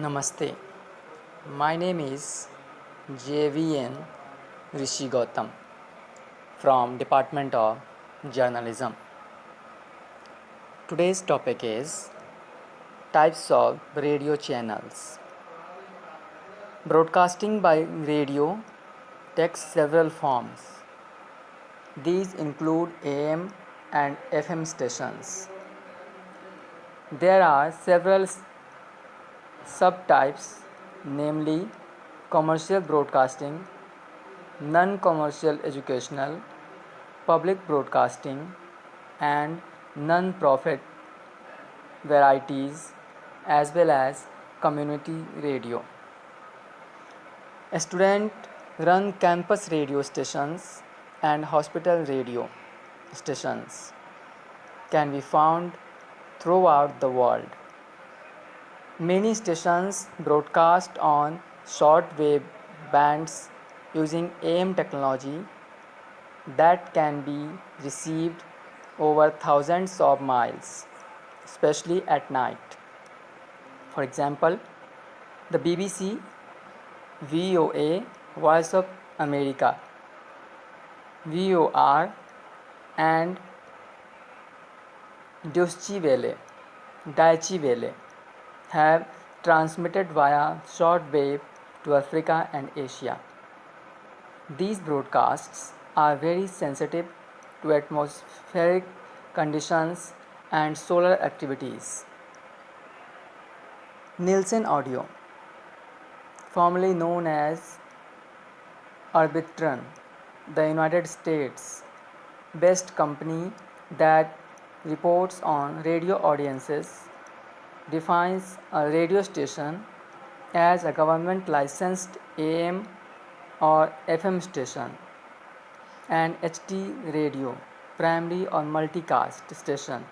Namaste. My name is JVN Rishi Gautam from Department of Journalism. Today's topic is types of radio channels. Broadcasting by radio takes several forms. These include AM and FM stations. There are several subtypes, namely commercial broadcasting, non-commercial educational, public broadcasting, and non-profit varieties, as well as community radio. Student-run campus radio stations and hospital radio stations can be found throughout the world. Many stations broadcast on shortwave bands using AM technology that can be received over thousands of miles, especially at night. For example, the BBC, VOA, Voice of America, VOR, and Deutsche Welle have transmitted via shortwave to Africa and Asia. These broadcasts are very sensitive to atmospheric conditions and solar activities. Nielsen Audio, formerly known as Arbitron, the United States based company that reports on radio audiences, defines a radio station as a government licensed AM or FM station, an HT radio, primary or multicast station,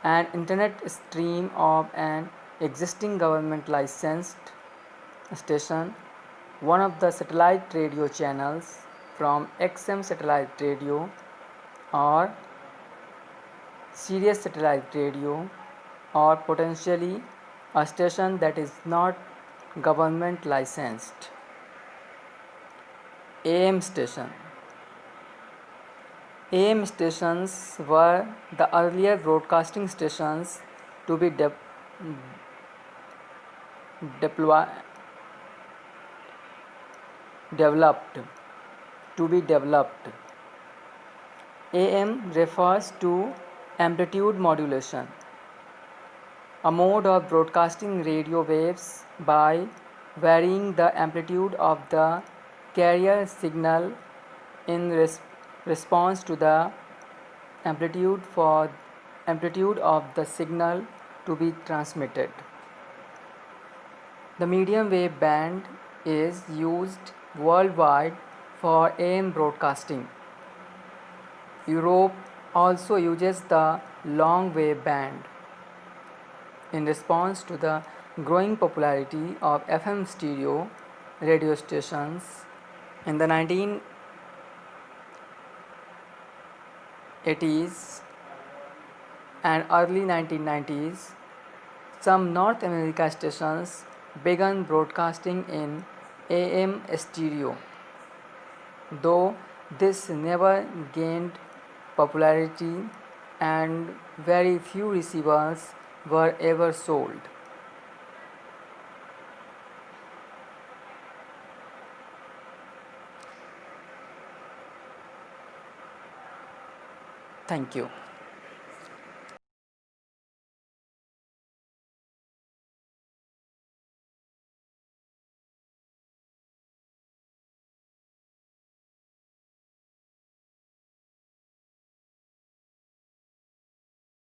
an internet stream of an existing government licensed station, one of the satellite radio channels from XM satellite radio or Sirius satellite radio, or potentially a station that is not government licensed. AM station. AM stations were the earlier broadcasting stations to be developed. AM refers to amplitude modulation, a mode of broadcasting radio waves by varying the amplitude of the carrier signal in response to the amplitude of the signal to be transmitted. The medium wave band is used worldwide for AM broadcasting. Europe also uses the long wave band. In response to the growing popularity of FM stereo radio stations in the 1980s and early 1990s, some North America stations began broadcasting in AM stereo, though this never gained popularity and very few receivers were ever sold. Thank you.